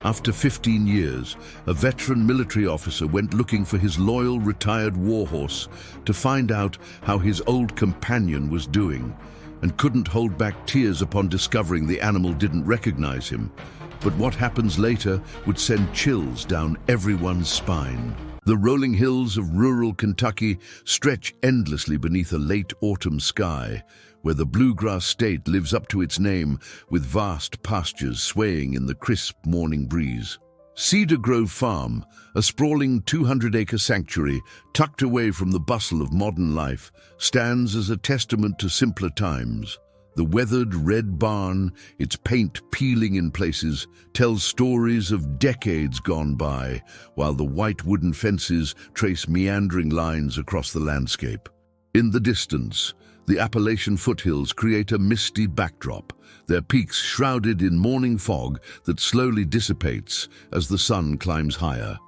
After 15 years, a veteran military officer went looking for his loyal retired warhorse to find out how his old companion was doing, and couldn't hold back tears upon discovering the animal didn't recognize him. But what happens later would send chills down everyone's spine. The rolling hills of rural Kentucky stretch endlessly beneath a late autumn sky, where the bluegrass state lives up to its name with vast pastures swaying in the crisp morning breeze. Cedar Grove Farm, a sprawling 200-acre sanctuary tucked away from the bustle of modern life, stands as a testament to simpler times. The weathered red barn, its paint peeling in places, tells stories of decades gone by, while the white wooden fences trace meandering lines across the landscape. In the distance, the Appalachian foothills create a misty backdrop, their peaks shrouded in morning fog that slowly dissipates as the sun climbs higher.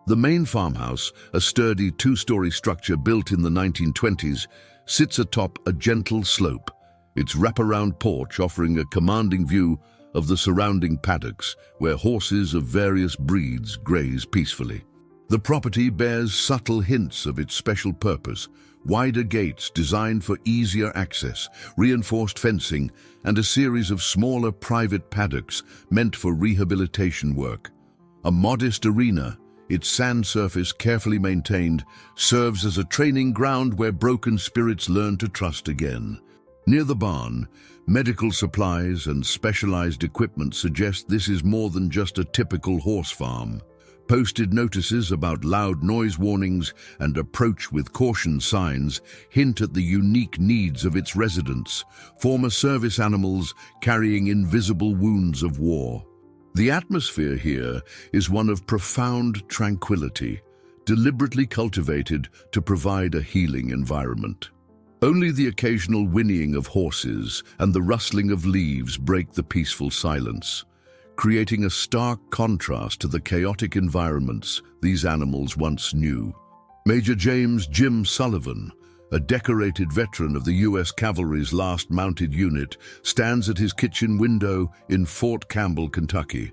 The main farmhouse, a sturdy two-story structure built in the 1920s, sits atop a gentle slope, its wraparound porch offering a commanding view of the surrounding paddocks where horses of various breeds graze peacefully. The property bears subtle hints of its special purpose: wider gates designed for easier access, reinforced fencing, and a series of smaller private paddocks meant for rehabilitation work. A modest arena, its sand surface carefully maintained, serves as a training ground where broken spirits learn to trust again. Near the barn, medical supplies and specialized equipment suggest this is more than just a typical horse farm. Posted notices about loud noise warnings and approach with caution signs hint at the unique needs of its residents, former service animals carrying invisible wounds of war. The atmosphere here is one of profound tranquility, deliberately cultivated to provide a healing environment. Only the occasional whinnying of horses and the rustling of leaves break the peaceful silence, creating a stark contrast to the chaotic environments these animals once knew. Major James "Jim" Sullivan, a decorated veteran of the U.S. Cavalry's last mounted unit, stands at his kitchen window in Fort Campbell, Kentucky.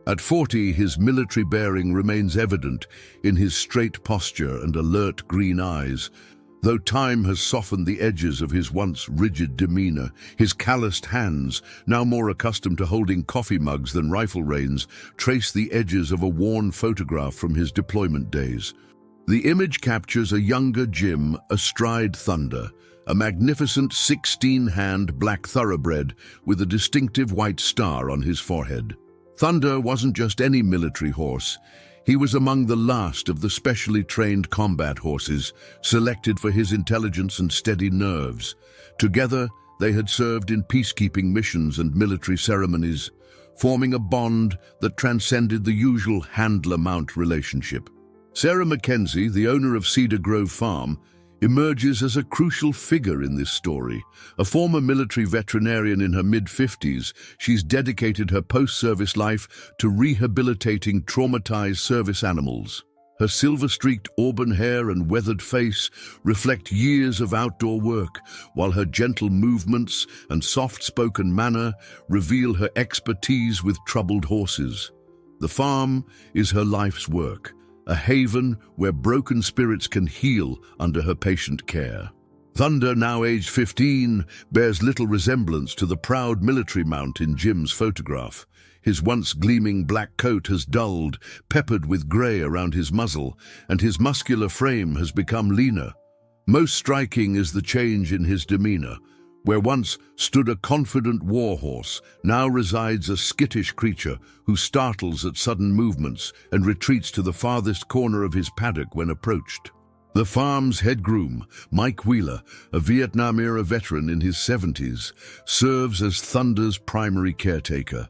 At 40, his military bearing remains evident in his straight posture and alert green eyes. Though time has softened the edges of his once rigid demeanor, his calloused hands, now more accustomed to holding coffee mugs than rifle reins, trace the edges of a worn photograph from his deployment days. The image captures a younger Jim astride Thunder, a magnificent 16-hand black thoroughbred with a distinctive white star on his forehead. Thunder wasn't just any military horse. He was among the last of the specially trained combat horses, selected for his intelligence and steady nerves. Together, they had served in peacekeeping missions and military ceremonies, forming a bond that transcended the usual handler-mount relationship. Sarah Mackenzie, the owner of Cedar Grove Farm, emerges as a crucial figure in this story. A former military veterinarian in her mid-50s, she's dedicated her post-service life to rehabilitating traumatized service animals. Her silver-streaked auburn hair and weathered face reflect years of outdoor work, while her gentle movements and soft-spoken manner reveal her expertise with troubled horses. The farm is her life's work, a haven where broken spirits can heal under her patient care. Thunder, now aged 15, bears little resemblance to the proud military mount in Jim's photograph. His once gleaming black coat has dulled, peppered with gray around his muzzle, and his muscular frame has become leaner. Most striking is the change in his demeanor. Where once stood a confident warhorse, now resides a skittish creature who startles at sudden movements and retreats to the farthest corner of his paddock when approached. The farm's head groom, Mike Wheeler, a Vietnam-era veteran in his 70s, serves as Thunder's primary caretaker.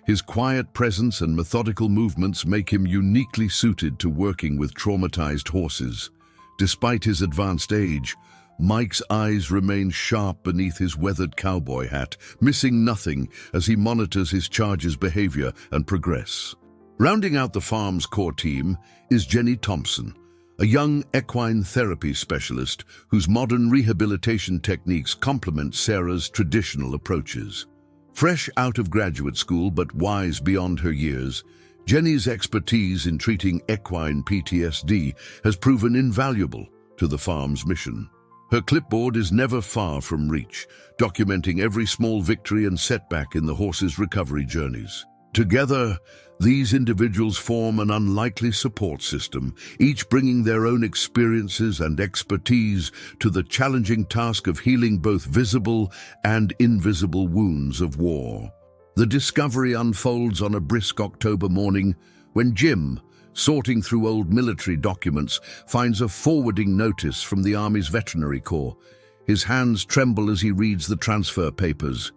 His quiet presence and methodical movements make him uniquely suited to working with traumatized horses. Despite his advanced age, Mike's eyes remain sharp beneath his weathered cowboy hat, missing nothing as he monitors his charge's behavior and progress. Rounding out the farm's core team is Jenny Thompson, a young equine therapy specialist whose modern rehabilitation techniques complement Sarah's traditional approaches. Fresh out of graduate school but wise beyond her years, Jenny's expertise in treating equine PTSD has proven invaluable to the farm's mission. Her clipboard is never far from reach, documenting every small victory and setback in the horse's recovery journeys. Together, these individuals form an unlikely support system, each bringing their own experiences and expertise to the challenging task of healing both visible and invisible wounds of war. The discovery unfolds on a brisk October morning when Jim, sorting through old military documents, finds a forwarding notice from the Army's Veterinary Corps. His hands tremble as he reads the transfer papers.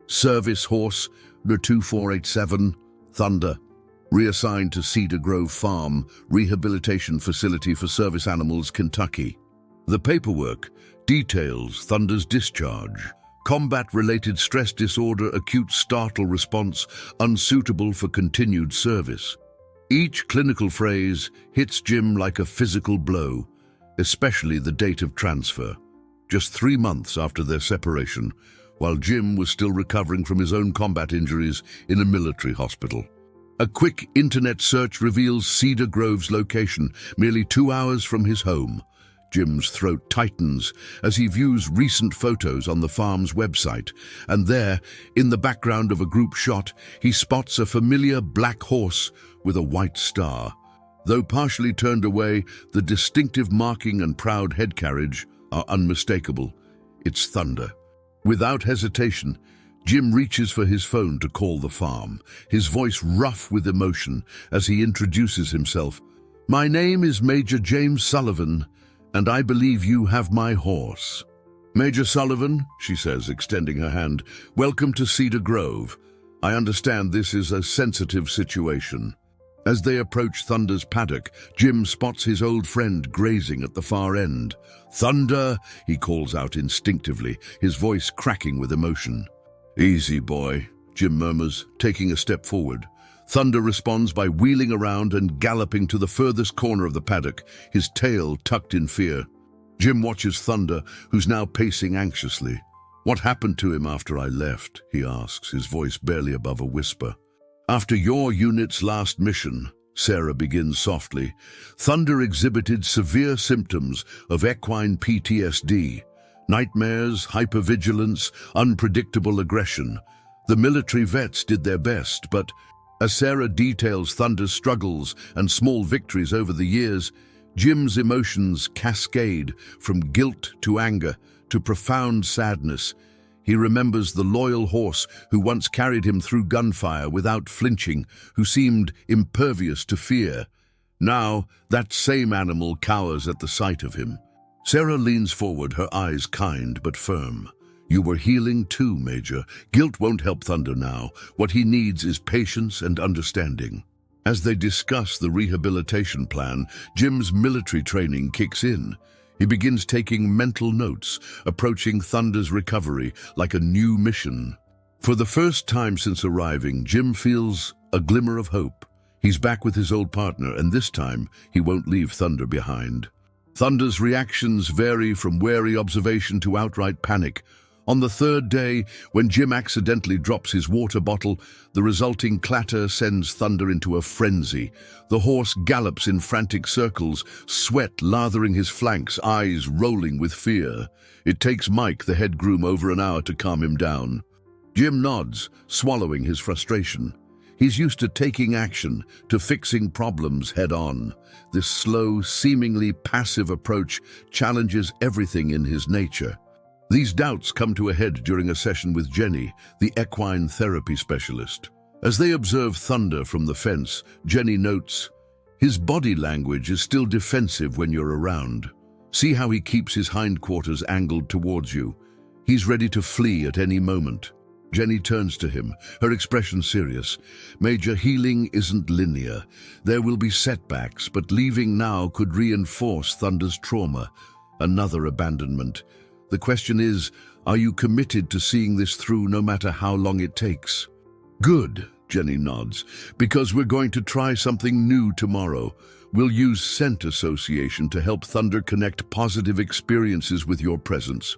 Service horse, R2487, Thunder, reassigned to Cedar Grove Farm, Rehabilitation Facility for Service Animals, Kentucky. The paperwork details Thunder's discharge. Combat-related stress disorder, acute startle response, unsuitable for continued service. Each clinical phrase hits Jim like a physical blow, especially the date of transfer. Just 3 months after their separation, while Jim was still recovering from his own combat injuries in a military hospital. A quick internet search reveals Cedar Grove's location, merely 2 hours from his home. Jim's throat tightens as he views recent photos on the farm's website, and there, in the background of a group shot, he spots a familiar black horse with a white star. Though partially turned away, the distinctive marking and proud head carriage are unmistakable. It's Thunder. Without hesitation, Jim reaches for his phone to call the farm, his voice rough with emotion as he introduces himself. "My name is Major James Sullivan, and I believe you have my horse." "Major Sullivan," she says, extending her hand, "welcome to Cedar Grove. I understand this is a sensitive situation." As they approach Thunder's paddock, Jim spots his old friend grazing at the far end. "Thunder," he calls out instinctively, his voice cracking with emotion. "Easy, boy," Jim murmurs, taking a step forward. Thunder responds by wheeling around and galloping to the furthest corner of the paddock, his tail tucked in fear. Jim watches Thunder, who's now pacing anxiously. "What happened to him after I left?" he asks, his voice barely above a whisper. "After your unit's last mission," Sarah begins softly, "Thunder exhibited severe symptoms of equine PTSD. Nightmares, hypervigilance, unpredictable aggression. The military vets did their best, but..." As Sarah details Thunder's struggles and small victories over the years, Jim's emotions cascade from guilt to anger to profound sadness. He remembers the loyal horse who once carried him through gunfire without flinching, who seemed impervious to fear. Now, that same animal cowers at the sight of him. Sarah leans forward, her eyes kind but firm. "You were healing too, Major. Guilt won't help Thunder now. What he needs is patience and understanding." As they discuss the rehabilitation plan, Jim's military training kicks in. He begins taking mental notes, approaching Thunder's recovery like a new mission. For the first time since arriving, Jim feels a glimmer of hope. He's back with his old partner, and this time he won't leave Thunder behind. Thunder's reactions vary from wary observation to outright panic. On the third day, when Jim accidentally drops his water bottle, the resulting clatter sends Thunder into a frenzy. The horse gallops in frantic circles, sweat lathering his flanks, eyes rolling with fear. It takes Mike, the head groom, over an hour to calm him down. Jim nods, swallowing his frustration. He's used to taking action, to fixing problems head-on. This slow, seemingly passive approach challenges everything in his nature. These doubts come to a head during a session with Jenny, the equine therapy specialist. As they observe Thunder from the fence, Jenny notes, "His body language is still defensive when you're around. See how he keeps his hindquarters angled towards you. He's ready to flee at any moment." Jenny turns to him, her expression serious. "Major, healing isn't linear. There will be setbacks, but leaving now could reinforce Thunder's trauma. Another abandonment. The question is, are you committed to seeing this through no matter how long it takes?" "Good," Jenny nods, "because we're going to try something new tomorrow. We'll use scent association to help Thunder connect positive experiences with your presence."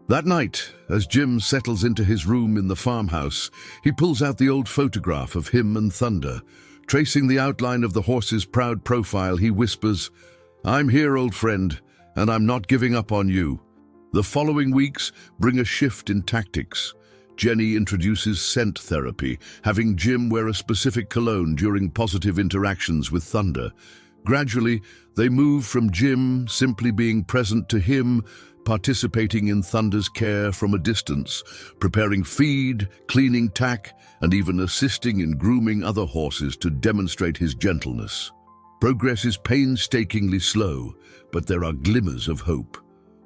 That night, as Jim settles into his room in the farmhouse, he pulls out the old photograph of him and Thunder. Tracing the outline of the horse's proud profile, he whispers, "I'm here, old friend, and I'm not giving up on you." The following weeks bring a shift in tactics. Jenny introduces scent therapy, having Jim wear a specific cologne during positive interactions with Thunder. Gradually, they move from Jim simply being present to him participating in Thunder's care from a distance, preparing feed, cleaning tack, and even assisting in grooming other horses to demonstrate his gentleness. Progress is painstakingly slow, but there are glimmers of hope.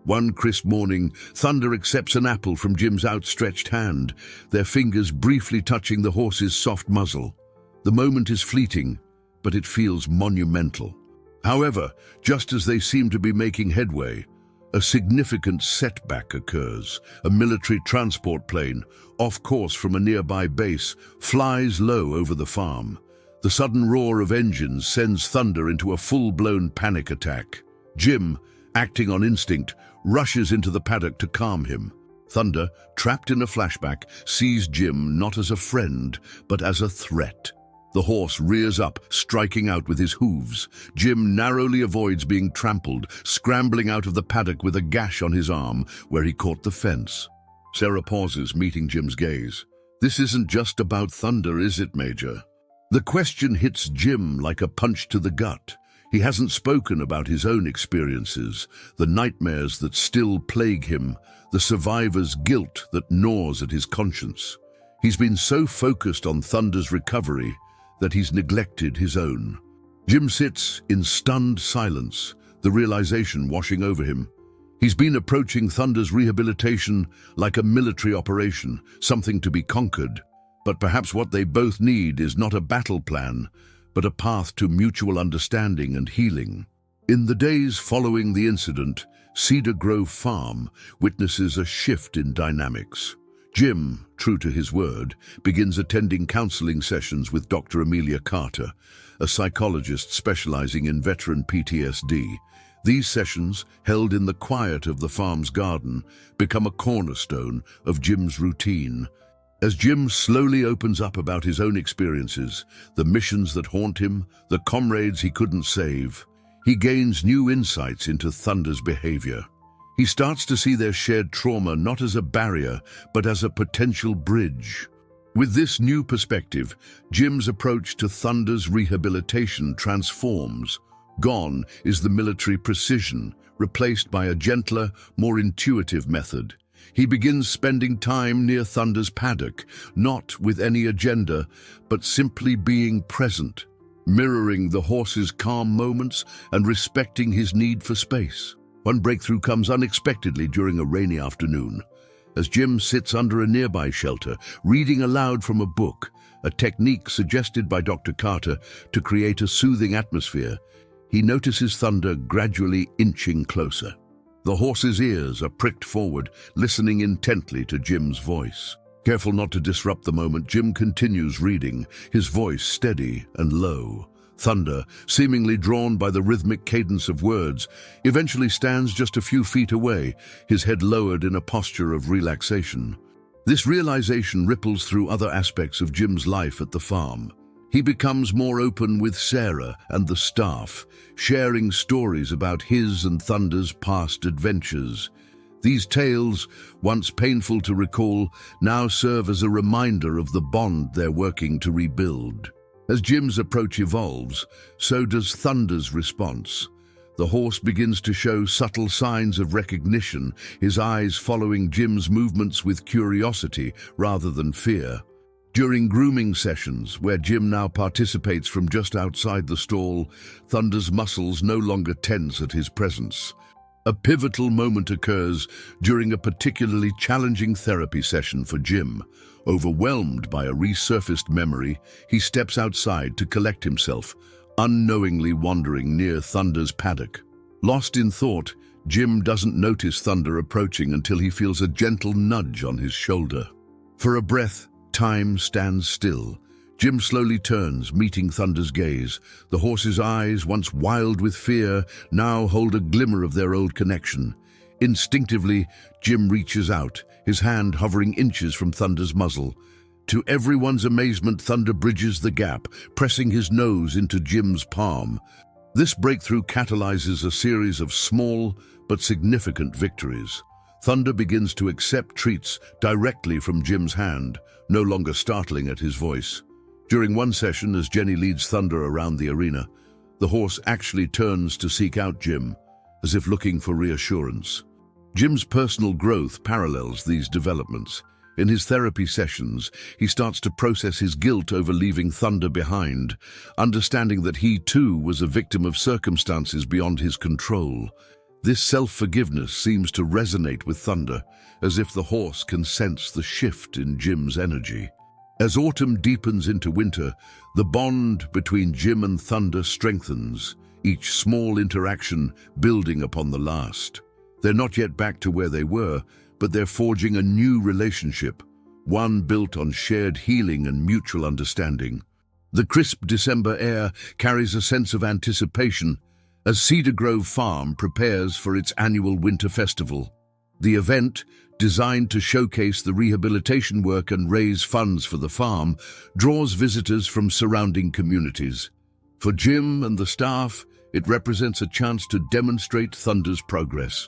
One crisp morning, Thunder accepts an apple from Jim's outstretched hand, their fingers briefly touching the horse's soft muzzle. The moment is fleeting, but it feels monumental. However, just as they seem to be making headway, a significant setback occurs. A military transport plane, off course from a nearby base, flies low over the farm. The sudden roar of engines sends Thunder into a full-blown panic attack. Jim, acting on instinct, rushes into the paddock to calm him. Thunder, trapped in a flashback, sees Jim not as a friend, but as a threat. The horse rears up, striking out with his hooves. Jim narrowly avoids being trampled, scrambling out of the paddock with a gash on his arm where he caught the fence. Sarah pauses, meeting Jim's gaze. "This isn't just about Thunder, is it, Major?" The question hits Jim like a punch to the gut. He hasn't spoken about his own experiences, the nightmares that still plague him, the survivor's guilt that gnaws at his conscience. He's been so focused on Thunder's recovery that he's neglected his own. Jim sits in stunned silence, the realization washing over him. He's been approaching Thunder's rehabilitation like a military operation, something to be conquered. But perhaps what they both need is not a battle plan, but a path to mutual understanding and healing. In the days following the incident, Cedar Grove Farm witnesses a shift in dynamics. Jim, true to his word, begins attending counseling sessions with Dr. Amelia Carter, a psychologist specializing in veteran PTSD. These sessions, held in the quiet of the farm's garden, become a cornerstone of Jim's routine. As Jim slowly opens up about his own experiences, the missions that haunt him, the comrades he couldn't save, he gains new insights into Thunder's behavior. He starts to see their shared trauma not as a barrier, but as a potential bridge. With this new perspective, Jim's approach to Thunder's rehabilitation transforms. Gone is the military precision, replaced by a gentler, more intuitive method. He begins spending time near Thunder's paddock, not with any agenda, but simply being present, mirroring the horse's calm moments and respecting his need for space. One breakthrough comes unexpectedly during a rainy afternoon. As Jim sits under a nearby shelter, reading aloud from a book, a technique suggested by Dr. Carter to create a soothing atmosphere, he notices Thunder gradually inching closer. The horse's ears are pricked forward, listening intently to Jim's voice. Careful not to disrupt the moment, Jim continues reading, his voice steady and low. Thunder, seemingly drawn by the rhythmic cadence of words, eventually stands just a few feet away, his head lowered in a posture of relaxation. This realization ripples through other aspects of Jim's life at the farm. He becomes more open with Sarah and the staff, sharing stories about his and Thunder's past adventures. These tales, once painful to recall, now serve as a reminder of the bond they're working to rebuild. As Jim's approach evolves, so does Thunder's response. The horse begins to show subtle signs of recognition, his eyes following Jim's movements with curiosity rather than fear. During grooming sessions, where Jim now participates from just outside the stall, Thunder's muscles no longer tense at his presence. A pivotal moment occurs during a particularly challenging therapy session for Jim. Overwhelmed by a resurfaced memory, he steps outside to collect himself, unknowingly wandering near Thunder's paddock. Lost in thought, Jim doesn't notice Thunder approaching until he feels a gentle nudge on his shoulder. For a breath, time stands still. Jim slowly turns, meeting Thunder's gaze. The horse's eyes, once wild with fear, now hold a glimmer of their old connection. Instinctively, Jim reaches out, his hand hovering inches from Thunder's muzzle. To everyone's amazement, Thunder bridges the gap, pressing his nose into Jim's palm. This breakthrough catalyzes a series of small but significant victories. Thunder begins to accept treats directly from Jim's hand, no longer startling at his voice. During one session, as Jenny leads Thunder around the arena, the horse actually turns to seek out Jim, as if looking for reassurance. Jim's personal growth parallels these developments. In his therapy sessions, he starts to process his guilt over leaving Thunder behind, understanding that he too was a victim of circumstances beyond his control. This self-forgiveness seems to resonate with Thunder, as if the horse can sense the shift in Jim's energy. As autumn deepens into winter, the bond between Jim and Thunder strengthens, each small interaction building upon the last. They're not yet back to where they were, but they're forging a new relationship, one built on shared healing and mutual understanding. The crisp December air carries a sense of anticipation as Cedar Grove Farm prepares for its annual winter festival. The event, designed to showcase the rehabilitation work and raise funds for the farm, draws visitors from surrounding communities. For Jim and the staff, it represents a chance to demonstrate Thunder's progress.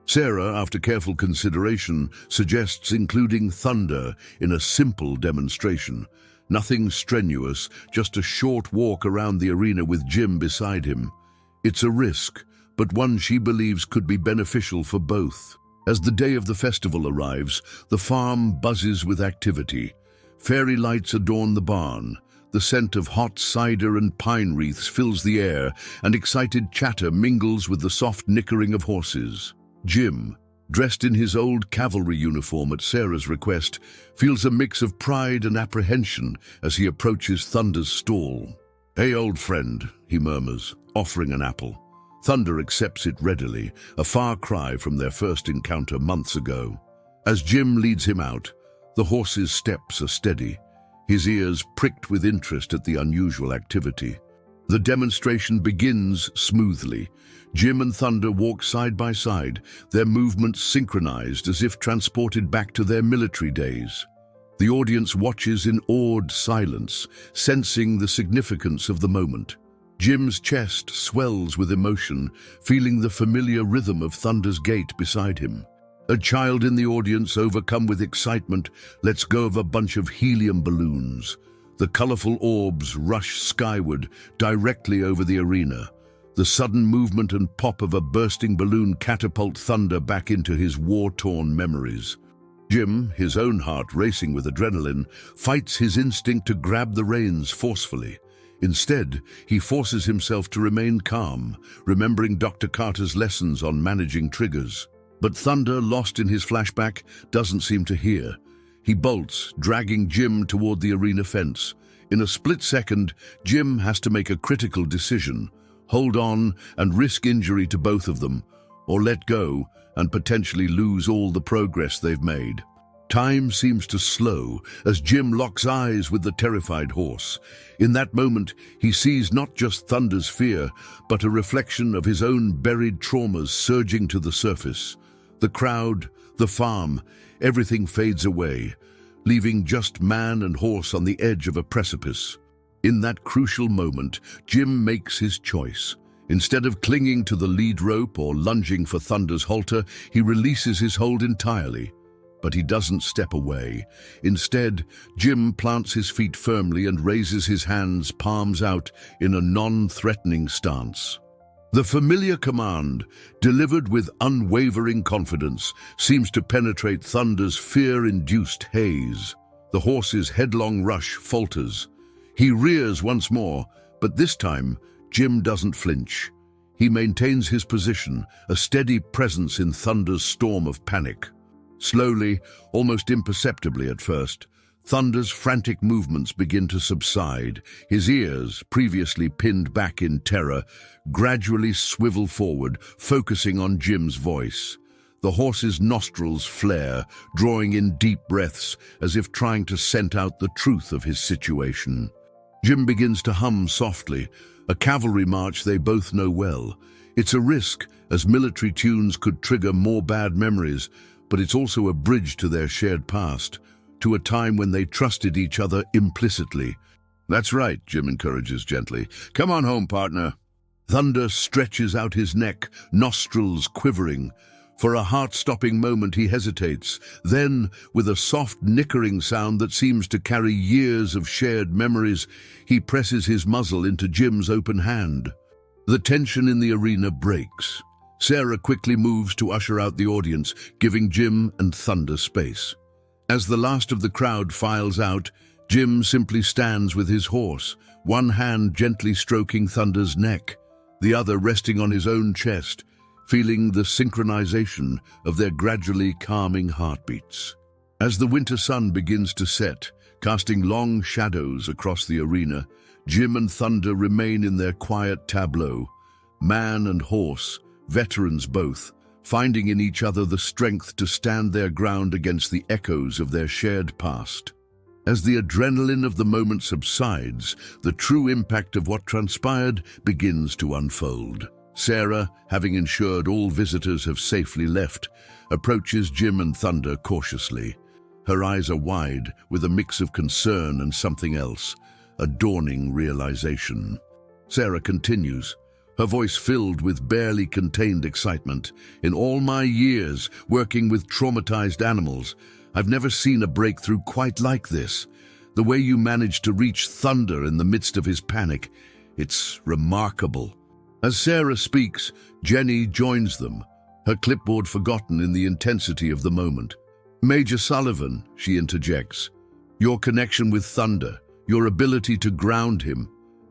Sarah, after careful consideration, suggests including Thunder in a simple demonstration. Nothing strenuous, just a short walk around the arena with Jim beside him. It's a risk, but one she believes could be beneficial for both. As the day of the festival arrives, the farm buzzes with activity. Fairy lights adorn the barn. The scent of hot cider and pine wreaths fills the air, and excited chatter mingles with the soft nickering of horses. Jim, dressed in his old cavalry uniform at Sarah's request, feels a mix of pride and apprehension as he approaches Thunder's stall. "Hey, old friend," he murmurs, offering an apple. Thunder accepts it readily, a far cry from their first encounter months ago. As Jim leads him out, the horse's steps are steady, his ears pricked with interest at the unusual activity. The demonstration begins smoothly. Jim and Thunder walk side by side, their movements synchronized as if transported back to their military days. The audience watches in awed silence, sensing the significance of the moment. Jim's chest swells with emotion, feeling the familiar rhythm of Thunder's gait beside him. A child in the audience, overcome with excitement, lets go of a bunch of helium balloons. The colorful orbs rush skyward, directly over the arena. The sudden movement and pop of a bursting balloon catapult Thunder back into his war-torn memories. Jim, his own heart racing with adrenaline, fights his instinct to grab the reins forcefully. Instead, he forces himself to remain calm, remembering Dr. Carter's lessons on managing triggers. But Thunder, lost in his flashback, doesn't seem to hear. He bolts, dragging Jim toward the arena fence. In a split second, Jim has to make a critical decision: hold on and risk injury to both of them, or let go and potentially lose all the progress they've made. Time seems to slow as Jim locks eyes with the terrified horse. In that moment, he sees not just Thunder's fear, but a reflection of his own buried traumas surging to the surface. The crowd, the farm, everything fades away, leaving just man and horse on the edge of a precipice. In that crucial moment, Jim makes his choice. Instead of clinging to the lead rope or lunging for Thunder's halter, he releases his hold entirely. But he doesn't step away. Instead, Jim plants his feet firmly and raises his hands, palms out, in a non-threatening stance. The familiar command, delivered with unwavering confidence, seems to penetrate Thunder's fear-induced haze. The horse's headlong rush falters. He rears once more, but this time, Jim doesn't flinch. He maintains his position, a steady presence in Thunder's storm of panic. Slowly, almost imperceptibly at first, Thunder's frantic movements begin to subside. His ears, previously pinned back in terror, gradually swivel forward, focusing on Jim's voice. The horse's nostrils flare, drawing in deep breaths, as if trying to scent out the truth of his situation. Jim begins to hum softly, a cavalry march they both know well. It's a risk, as military tunes could trigger more bad memories, but it's also a bridge to their shared past, to a time when they trusted each other implicitly. "That's right," Jim encourages gently. "Come on home, partner." Thunder stretches out his neck, nostrils quivering. For a heart-stopping moment he hesitates. Then, with a soft nickering sound that seems to carry years of shared memories, he presses his muzzle into Jim's open hand. The tension in the arena breaks. Sarah quickly moves to usher out the audience, giving Jim and Thunder space. As the last of the crowd files out, Jim simply stands with his horse, one hand gently stroking Thunder's neck, the other resting on his own chest, feeling the synchronization of their gradually calming heartbeats. As the winter sun begins to set, casting long shadows across the arena, Jim and Thunder remain in their quiet tableau, man and horse, veterans both, finding in each other the strength to stand their ground against the echoes of their shared past. As the adrenaline of the moment subsides, the true impact of what transpired begins to unfold. Sarah, having ensured all visitors have safely left, approaches Jim and Thunder cautiously. Her eyes are wide, with a mix of concern and something else, a dawning realization. Sarah continues, her voice filled with barely contained excitement. "In all my years working with traumatized animals, I've never seen a breakthrough quite like this. The way you managed to reach Thunder in the midst of his panic, it's remarkable." As Sarah speaks, Jenny joins them, her clipboard forgotten in the intensity of the moment. "Major Sullivan," she interjects, "your connection with Thunder, your ability to ground him,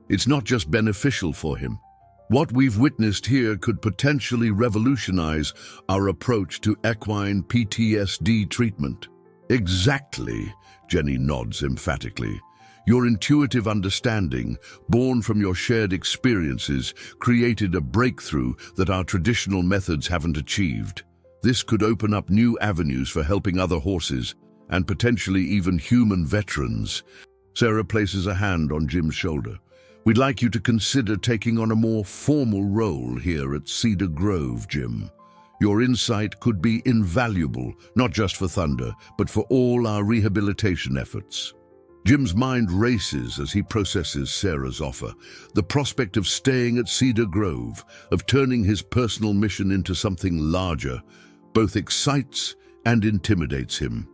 it's not just beneficial for him. What we've witnessed here could potentially revolutionize our approach to equine PTSD treatment." "Exactly," Jenny nods emphatically. "Your intuitive understanding, born from your shared experiences, created a breakthrough that our traditional methods haven't achieved. This could open up new avenues for helping other horses, and potentially even human veterans." Sarah places a hand on Jim's shoulder. "We'd like you to consider taking on a more formal role here at Cedar Grove, Jim. Your insight could be invaluable, not just for Thunder, but for all our rehabilitation efforts." Jim's mind races as he processes Sarah's offer. The prospect of staying at Cedar Grove, of turning his personal mission into something larger, both excites and intimidates him.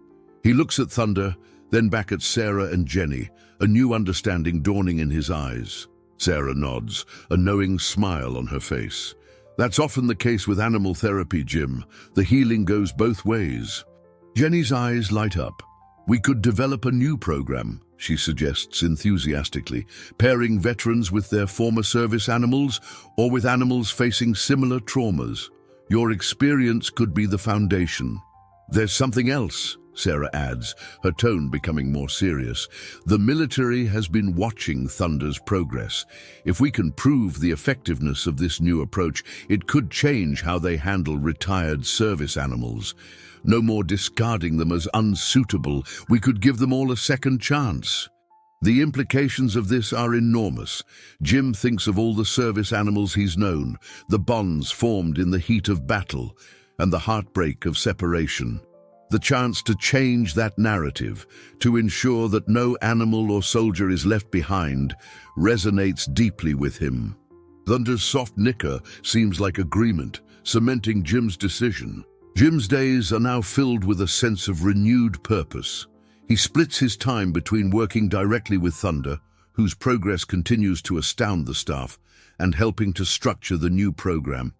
He looks at Thunder, then back at Sarah and Jenny, a new understanding dawning in his eyes. Sarah nods, a knowing smile on her face. "That's often the case with animal therapy, Jim. The healing goes both ways." Jenny's eyes light up. "We could develop a new program," she suggests enthusiastically, "pairing veterans with their former service animals or with animals facing similar traumas. Your experience could be the foundation." "There's something else," Sarah adds, her tone becoming more serious. "The military has been watching Thunder's progress. If we can prove the effectiveness of this new approach, it could change how they handle retired service animals. No more discarding them as unsuitable. We could give them all a second chance." The implications of this are enormous. Jim thinks of all the service animals he's known, the bonds formed in the heat of battle, and the heartbreak of separation. The chance to change that narrative, to ensure that no animal or soldier is left behind, resonates deeply with him. Thunder's soft nicker seems like agreement, cementing Jim's decision. Jim's days are now filled with a sense of renewed purpose. He splits his time between working directly with Thunder, whose progress continues to astound the staff, and helping to structure the new program.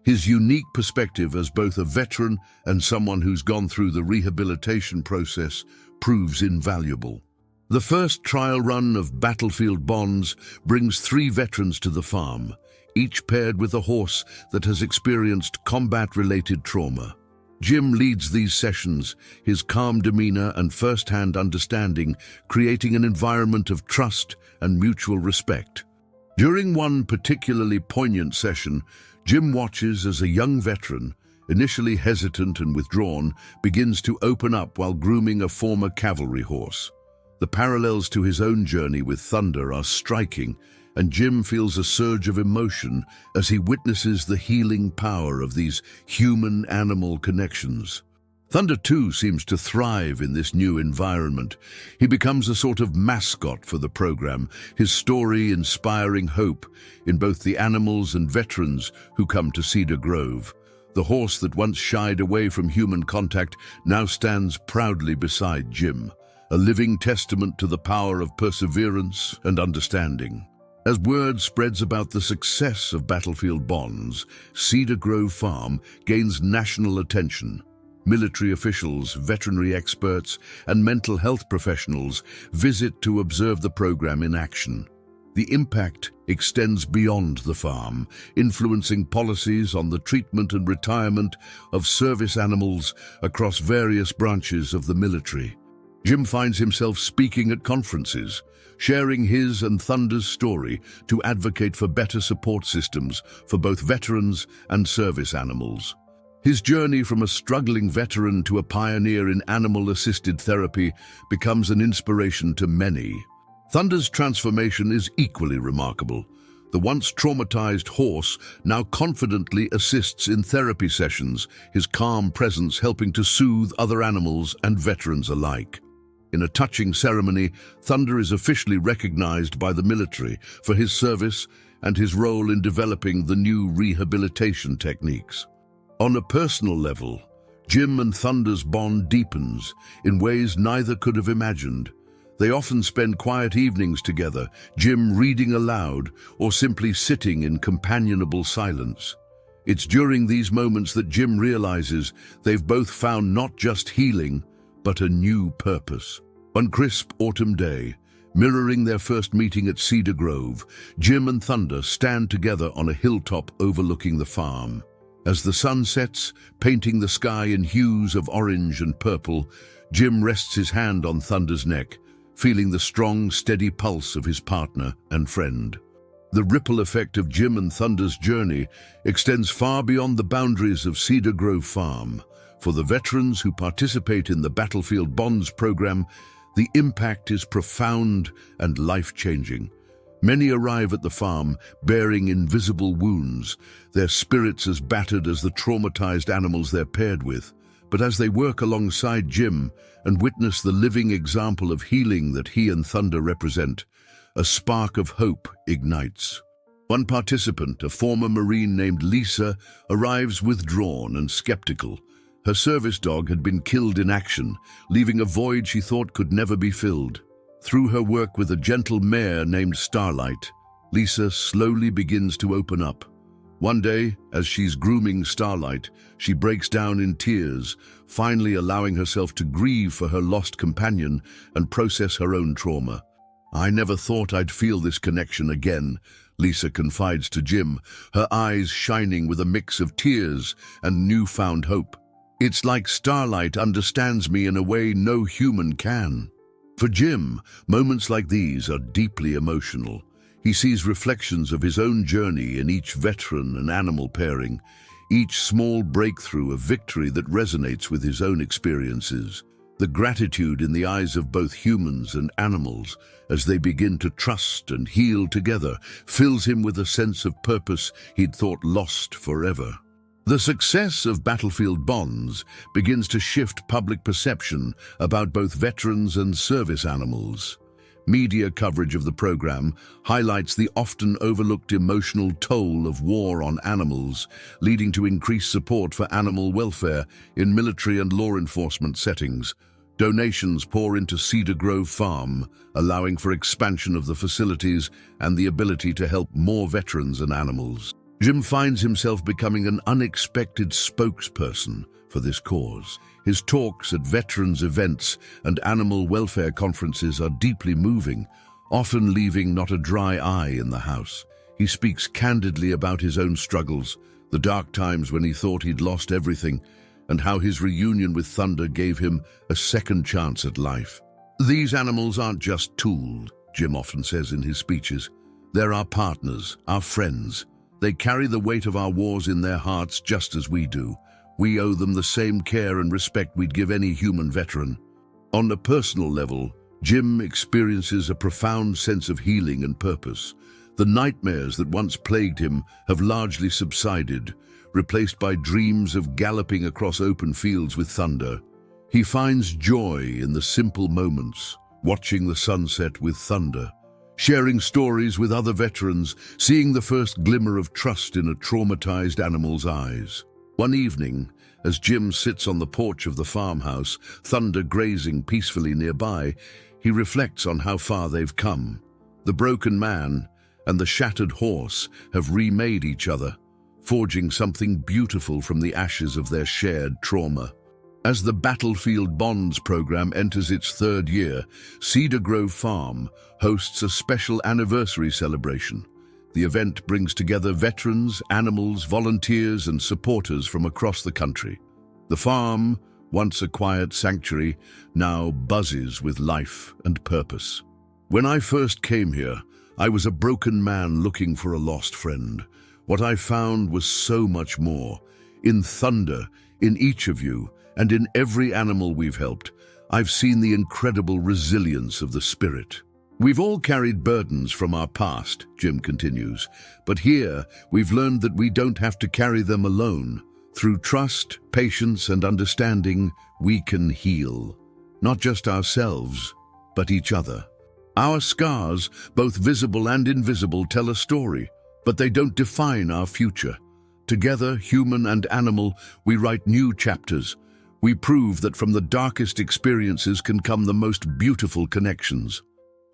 His unique perspective as both a veteran and someone who's gone through the rehabilitation process proves invaluable. The first trial run of Battlefield Bonds brings 3 veterans to the farm, each paired with a horse that has experienced combat-related trauma. Jim leads these sessions, his calm demeanor and first-hand understanding creating an environment of trust and mutual respect. During one particularly poignant session, Jim watches as a young veteran, initially hesitant and withdrawn, begins to open up while grooming a former cavalry horse. The parallels to his own journey with Thunder are striking, and Jim feels a surge of emotion as he witnesses the healing power of these human-animal connections. Thunder too seems to thrive in this new environment. He becomes a sort of mascot for the program, his story inspiring hope in both the animals and veterans who come to Cedar Grove. The horse that once shied away from human contact now stands proudly beside Jim, a living testament to the power of perseverance and understanding. As word spreads about the success of Battlefield Bonds, Cedar Grove Farm gains national attention. Military officials, veterinary experts, and mental health professionals visit to observe the program in action. The impact extends beyond the farm, influencing policies on the treatment and retirement of service animals across various branches of the military. Jim finds himself speaking at conferences, sharing his and Thunder's story to advocate for better support systems for both veterans and service animals. His journey from a struggling veteran to a pioneer in animal-assisted therapy becomes an inspiration to many. Thunder's transformation is equally remarkable. The once traumatized horse now confidently assists in therapy sessions, his calm presence helping to soothe other animals and veterans alike. In a touching ceremony, Thunder is officially recognized by the military for his service and his role in developing the new rehabilitation techniques. On a personal level, Jim and Thunder's bond deepens in ways neither could have imagined. They often spend quiet evenings together, Jim reading aloud or simply sitting in companionable silence. It's during these moments that Jim realizes they've both found not just healing, but a new purpose. One crisp autumn day, mirroring their first meeting at Cedar Grove, Jim and Thunder stand together on a hilltop overlooking the farm. As the sun sets, painting the sky in hues of orange and purple, Jim rests his hand on Thunder's neck, feeling the strong, steady pulse of his partner and friend. The ripple effect of Jim and Thunder's journey extends far beyond the boundaries of Cedar Grove Farm. For the veterans who participate in the Battlefield Bonds program, the impact is profound and life-changing. Many arrive at the farm bearing invisible wounds, their spirits as battered as the traumatized animals they're paired with. But as they work alongside Jim and witness the living example of healing that he and Thunder represent, a spark of hope ignites. One participant, a former Marine named Lisa, arrives withdrawn and skeptical. Her service dog had been killed in action, leaving a void she thought could never be filled. Through her work with a gentle mare named Starlight, Lisa slowly begins to open up. One day, as she's grooming Starlight, she breaks down in tears, finally allowing herself to grieve for her lost companion and process her own trauma. "I never thought I'd feel this connection again," Lisa confides to Jim, her eyes shining with a mix of tears and newfound hope. "It's like Starlight understands me in a way no human can." For Jim, moments like these are deeply emotional. He sees reflections of his own journey in each veteran and animal pairing, each small breakthrough a victory that resonates with his own experiences. The gratitude in the eyes of both humans and animals as they begin to trust and heal together fills him with a sense of purpose he'd thought lost forever. The success of Battlefield Bonds begins to shift public perception about both veterans and service animals. Media coverage of the program highlights the often overlooked emotional toll of war on animals, leading to increased support for animal welfare in military and law enforcement settings. Donations pour into Cedar Grove Farm, allowing for expansion of the facilities and the ability to help more veterans and animals. Jim finds himself becoming an unexpected spokesperson for this cause. His talks at veterans events and animal welfare conferences are deeply moving, often leaving not a dry eye in the house. He speaks candidly about his own struggles, the dark times when he thought he'd lost everything, and how his reunion with Thunder gave him a second chance at life. "These animals aren't just tools," Jim often says in his speeches. "They're our partners, our friends. They carry the weight of our wars in their hearts just as we do. We owe them the same care and respect we'd give any human veteran." On a personal level, Jim experiences a profound sense of healing and purpose. The nightmares that once plagued him have largely subsided, replaced by dreams of galloping across open fields with thunder. He finds joy in the simple moments, watching the sunset with thunder, sharing stories with other veterans, seeing the first glimmer of trust in a traumatized animal's eyes. One evening, as Jim sits on the porch of the farmhouse, thunder grazing peacefully nearby, he reflects on how far they've come. The broken man and the shattered horse have remade each other, forging something beautiful from the ashes of their shared trauma. As the Battlefield Bonds program enters its third year, Cedar Grove Farm hosts a special anniversary celebration. The event brings together veterans, animals, volunteers, and supporters from across the country. The farm, once a quiet sanctuary, now buzzes with life and purpose. When I first came here, I was a broken man looking for a lost friend. What I found was so much more. In thunder, in each of you, and in every animal we've helped, I've seen the incredible resilience of the spirit. We've all carried burdens from our past, Jim continues, but here we've learned that we don't have to carry them alone. Through trust, patience, and understanding, we can heal. Not just ourselves, but each other. Our scars, both visible and invisible, tell a story, but they don't define our future. Together, human and animal, we write new chapters. We prove that from the darkest experiences can come the most beautiful connections.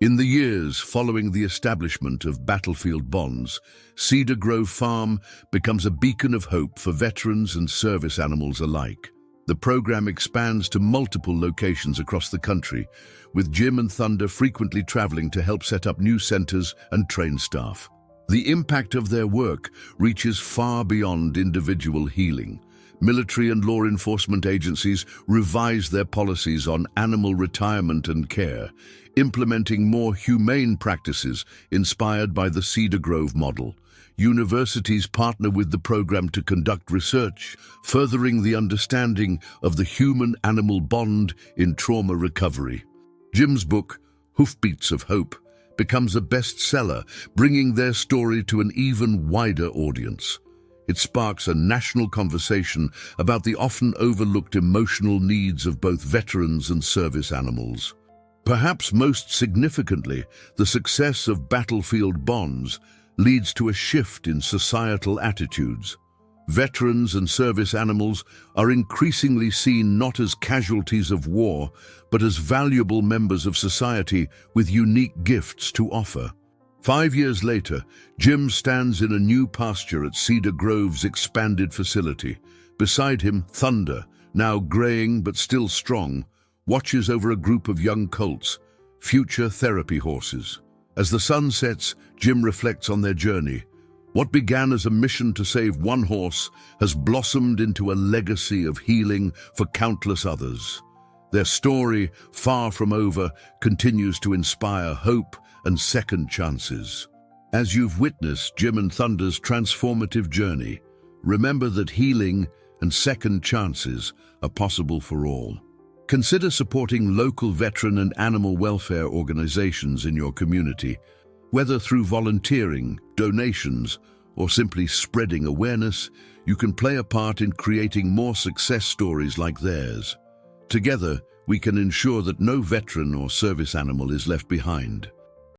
In the years following the establishment of Battlefield Bonds, Cedar Grove Farm becomes a beacon of hope for veterans and service animals alike. The program expands to multiple locations across the country, with Jim and Thunder frequently traveling to help set up new centers and train staff. The impact of their work reaches far beyond individual healing. Military and law enforcement agencies revise their policies on animal retirement and care, implementing more humane practices inspired by the Cedar Grove model. Universities partner with the program to conduct research, furthering the understanding of the human-animal bond in trauma recovery. Jim's book, Hoofbeats of Hope, becomes a bestseller, bringing their story to an even wider audience. It sparks a national conversation about the often overlooked emotional needs of both veterans and service animals. Perhaps most significantly, the success of Battlefield Bonds leads to a shift in societal attitudes. Veterans and service animals are increasingly seen not as casualties of war, but as valuable members of society with unique gifts to offer. 5 years later, Jim stands in a new pasture at Cedar Grove's expanded facility. Beside him, Thunder, now graying but still strong, watches over a group of young colts, future therapy horses. As the sun sets, Jim reflects on their journey. What began as a mission to save one horse has blossomed into a legacy of healing for countless others. Their story, far from over, continues to inspire hope and second chances. As you've witnessed Jim and Thunder's transformative journey, remember that healing and second chances are possible for all. Consider supporting local veteran and animal welfare organizations in your community. Whether through volunteering, donations, or simply spreading awareness, you can play a part in creating more success stories like theirs. Together, we can ensure that no veteran or service animal is left behind.